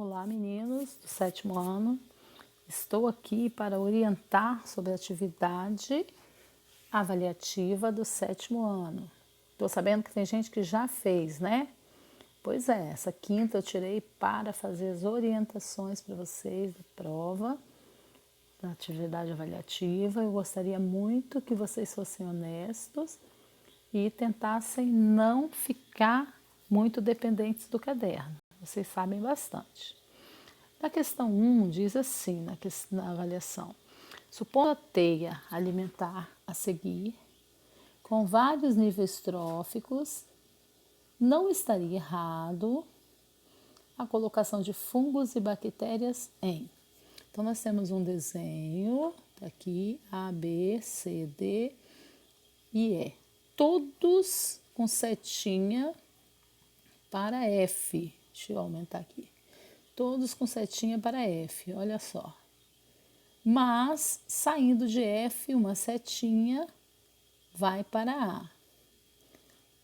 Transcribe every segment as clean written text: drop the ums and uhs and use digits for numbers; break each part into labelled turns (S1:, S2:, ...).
S1: Olá, meninos do 7º ano. Estou aqui para orientar sobre a atividade avaliativa do 7º ano. Estou sabendo que tem gente que já fez, né? Pois é, essa quinta eu tirei para fazer as orientações para vocês da prova da atividade avaliativa. Eu gostaria muito que vocês fossem honestos e tentassem não ficar muito dependentes do caderno. Vocês sabem bastante. Na questão 1, diz assim, na avaliação: supondo a teia alimentar a seguir, com vários níveis tróficos, não estaria errado a colocação de fungos e bactérias em. Então, nós temos um desenho, tá aqui, A, B, C, D e E. Todos com setinha para F. Deixa eu aumentar aqui. Todos com setinha para F, olha só. Mas, saindo de F, uma setinha vai para A.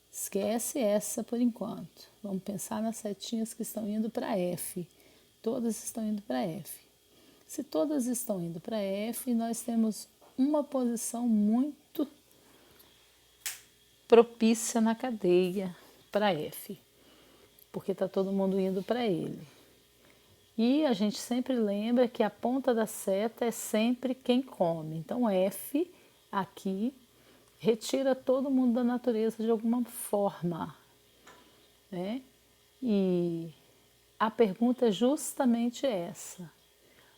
S1: Esquece essa por enquanto. Vamos pensar nas setinhas que estão indo para F. Todas estão indo para F. Se todas estão indo para F, nós temos uma posição muito propícia na cadeia para F, porque está todo mundo indo para ele. E a gente sempre lembra que a ponta da seta é sempre quem come. Então, F aqui retira todo mundo da natureza de alguma forma, né? E a pergunta é justamente essa: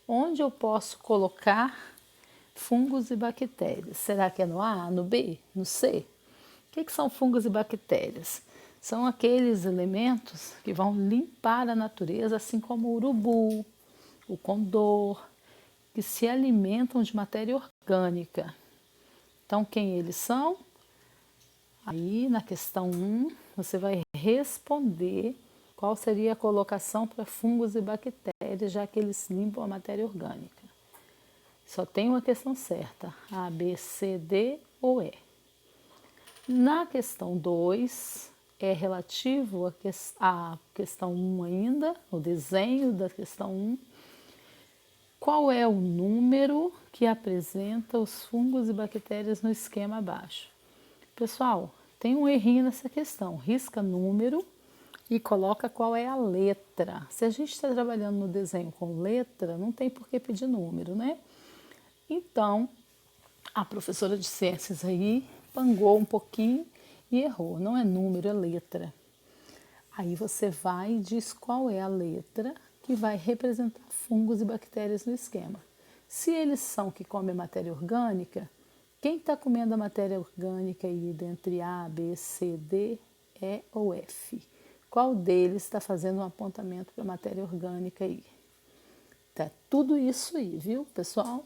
S1: onde eu posso colocar fungos e bactérias? Será que é no A, no B, no C? O que são fungos e bactérias? São aqueles elementos que vão limpar a natureza, assim como o urubu, o condor, que se alimentam de matéria orgânica. Então, quem eles são? Aí, na questão 1, você vai responder qual seria a colocação para fungos e bactérias, já que eles limpam a matéria orgânica. Só tem uma questão certa: A, B, C, D ou E. Na questão 2, é relativo à questão 1 ainda, o desenho da questão 1. Qual é o número que apresenta os fungos e bactérias no esquema abaixo? Pessoal, tem um errinho nessa questão. Risca número e coloca qual é a letra. Se a gente está trabalhando no desenho com letra, não tem por que pedir número, né? Então, a professora de ciências aí pangou um pouquinho e errou. Não é número, é letra. Aí você vai e diz qual é a letra que vai representar fungos e bactérias no esquema. Se eles são que comem matéria orgânica, quem está comendo a matéria orgânica aí dentre A, B, C, D, E ou F? Qual deles está fazendo um apontamento para a matéria orgânica aí? Tá tudo isso aí, viu, pessoal?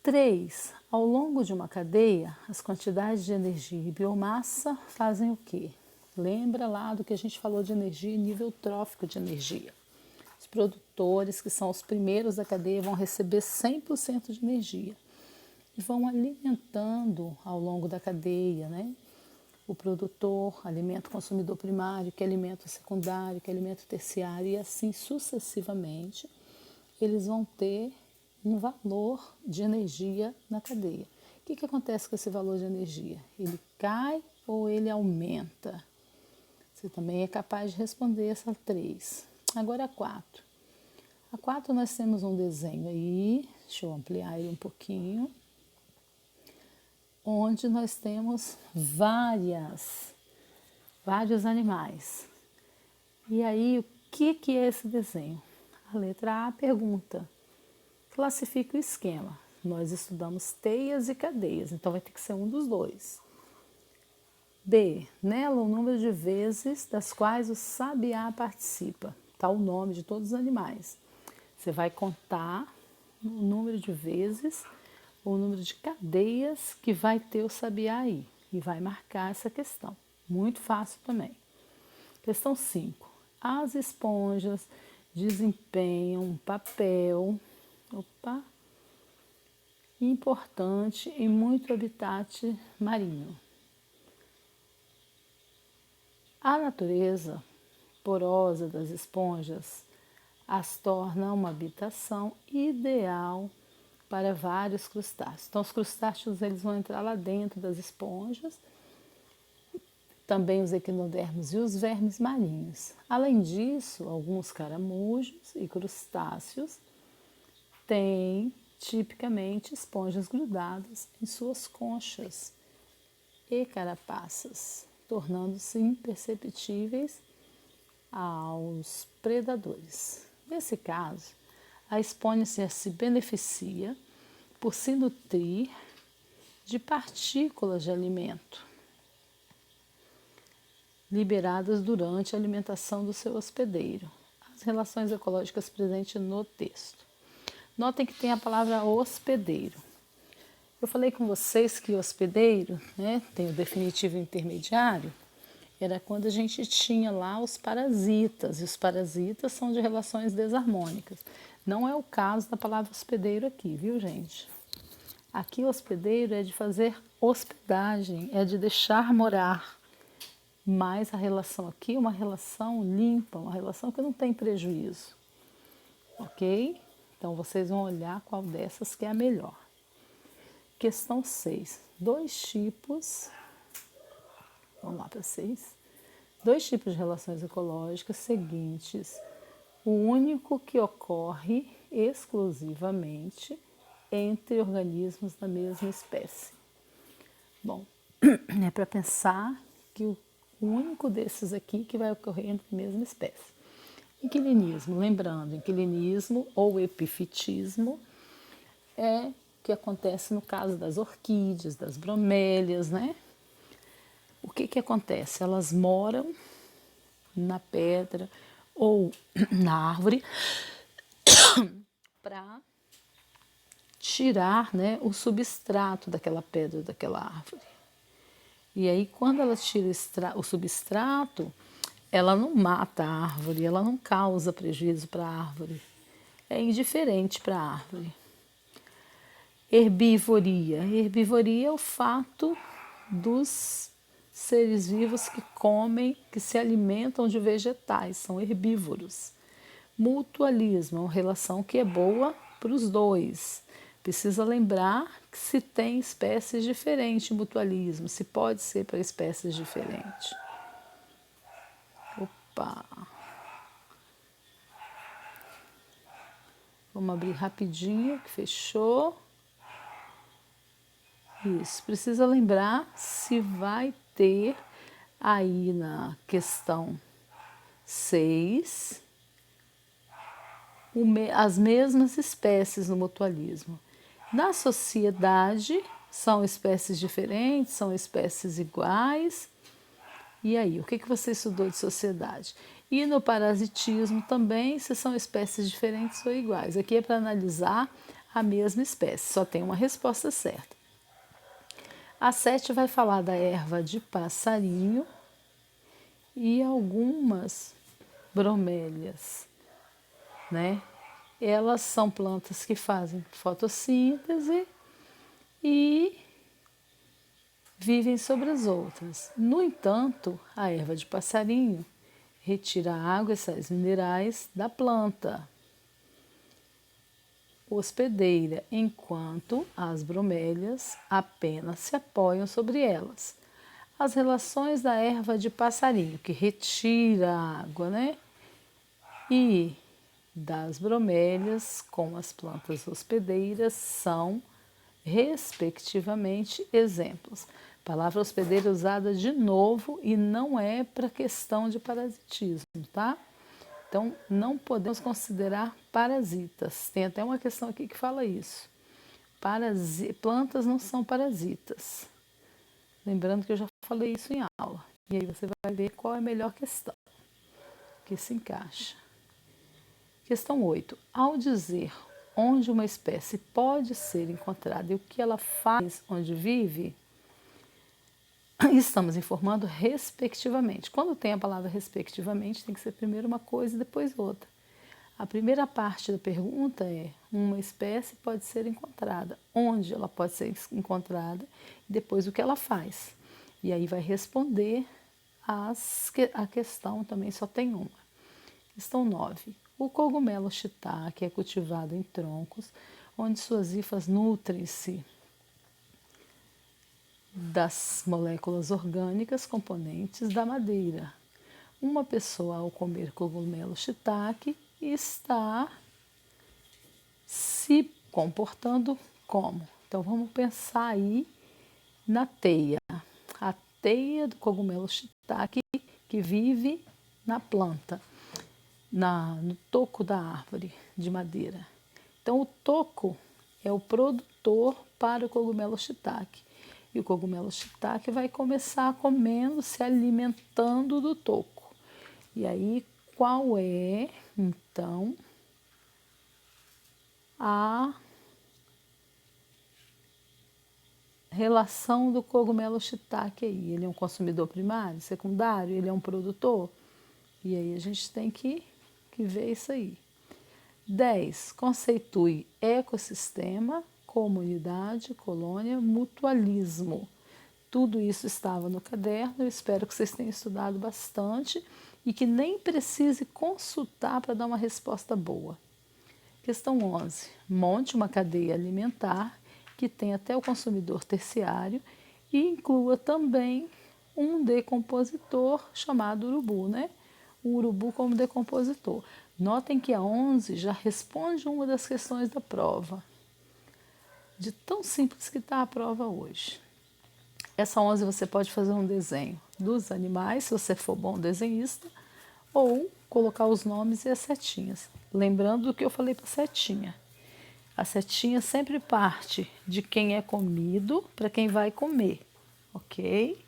S1: 3. Ao longo de uma cadeia, as quantidades de energia e biomassa fazem o quê? Lembra lá do que a gente falou de energia e nível trófico de energia. Os produtores, que são os primeiros da cadeia, vão receber 100% de energia e vão alimentando ao longo da cadeia, né? O produtor alimenta o consumidor primário, que alimenta o secundário, que alimenta o terciário, e assim sucessivamente eles vão ter um valor de energia na cadeia. O que acontece com esse valor de energia? Ele cai ou ele aumenta? Você também é capaz de responder essa 3. Agora a 4. A 4 nós temos um desenho aí, deixa eu ampliar ele um pouquinho, onde nós temos vários animais. E aí, o que é esse desenho? A letra A pergunta: classifica o esquema. Nós estudamos teias e cadeias, então vai ter que ser um dos dois. B. Nela o número de vezes das quais o sabiá participa. Está o nome de todos os animais. Você vai contar o número de vezes, o número de cadeias que vai ter o sabiá aí. E vai marcar essa questão. Muito fácil também. Questão 5. As esponjas desempenham um papel importante em muito habitat marinho. A natureza porosa das esponjas as torna uma habitação ideal para vários crustáceos. Então, os crustáceos eles vão entrar lá dentro das esponjas, também os equinodermos e os vermes marinhos. Além disso, alguns caramujos e crustáceos têm tipicamente esponjas grudadas em suas conchas e carapaças, tornando-se imperceptíveis aos predadores. Nesse caso, a esponja se beneficia por se nutrir de partículas de alimento liberadas durante a alimentação do seu hospedeiro. As relações ecológicas presentes no texto. Notem que tem a palavra hospedeiro. Eu falei com vocês que hospedeiro, né, tem o definitivo e o intermediário, era quando a gente tinha lá os parasitas, e os parasitas são de relações desarmônicas. Não é o caso da palavra hospedeiro aqui, viu, gente? Aqui hospedeiro é de fazer hospedagem, é de deixar morar. Mas a relação aqui é uma relação limpa, uma relação que não tem prejuízo. Ok? Então vocês vão olhar qual dessas que é a melhor. Questão 6. Vamos lá para 6. 2 tipos de relações ecológicas seguintes. O único que ocorre exclusivamente entre organismos da mesma espécie. Bom, é para pensar que o único desses aqui que vai ocorrer entre a mesma espécie. Inquilinismo, lembrando, inquilinismo ou epifitismo é o que acontece no caso das orquídeas, das bromélias, né? O que acontece? Elas moram na pedra ou na árvore para tirar, né, o substrato daquela pedra, daquela árvore. E aí, quando ela tira o substrato, ela não mata a árvore, ela não causa prejuízo para a árvore. É indiferente para a árvore. Herbivoria. Herbivoria é o fato dos seres vivos que comem, que se alimentam de vegetais, são herbívoros. Mutualismo é uma relação que é boa para os dois. Precisa lembrar que se tem espécies diferentes em mutualismo, se pode ser para espécies diferentes. Opa! Vamos abrir rapidinho, que fechou. Isso, precisa lembrar se vai ter aí na questão 6 as mesmas espécies no mutualismo. Na sociedade, são espécies diferentes, são espécies iguais. E aí, o que você estudou de sociedade? E no parasitismo também, se são espécies diferentes ou iguais. Aqui é para analisar a mesma espécie, só tem uma resposta certa. A 7 vai falar da erva de passarinho e algumas bromélias, né? Elas são plantas que fazem fotossíntese e vivem sobre as outras. No entanto, a erva de passarinho retira a água e sais minerais da planta hospedeira, enquanto as bromélias apenas se apoiam sobre elas. As relações da erva de passarinho, que retira a água, né? E das bromélias com as plantas hospedeiras são, respectivamente, exemplos. A palavra hospedeira é usada de novo e não é para questão de parasitismo, tá? Então, não podemos considerar parasitas. Tem até uma questão aqui que fala isso. Plantas não são parasitas. Lembrando que eu já falei isso em aula. E aí você vai ver qual é a melhor questão que se encaixa. Questão 8. Ao dizer onde uma espécie pode ser encontrada e o que ela faz onde vive, estamos informando respectivamente. Quando tem a palavra respectivamente, tem que ser primeiro uma coisa e depois outra. A primeira parte da pergunta é: uma espécie pode ser encontrada, onde ela pode ser encontrada e depois o que ela faz. E aí vai responder a questão também só tem uma. Questão 9. O cogumelo shiitake é cultivado em troncos, onde suas hifas nutrem-se das moléculas orgânicas componentes da madeira. Uma pessoa, ao comer cogumelo shiitake, está se comportando como? Então, vamos pensar aí na teia. A teia do cogumelo shiitake que vive na planta, no toco da árvore de madeira. Então, o toco é o produtor para o cogumelo shiitake. E o cogumelo shiitake vai começar comendo, se alimentando do toco. E aí, qual é, então, a relação do cogumelo shiitake aí? Ele é um consumidor primário, secundário? Ele é um produtor? E aí a gente tem que ver isso aí. 10. Conceitue ecossistema, comunidade, colônia, mutualismo. Tudo isso estava no caderno, eu espero que vocês tenham estudado bastante e que nem precise consultar para dar uma resposta boa. Questão 11. Monte uma cadeia alimentar que tenha até o consumidor terciário e inclua também um decompositor chamado urubu, né? O urubu como decompositor. Notem que a 11 já responde uma das questões da prova, de tão simples que está a prova hoje. Essa 11 você pode fazer um desenho dos animais, se você for bom desenhista, ou colocar os nomes e as setinhas. Lembrando do que eu falei para a setinha. A setinha sempre parte de quem é comido para quem vai comer, ok?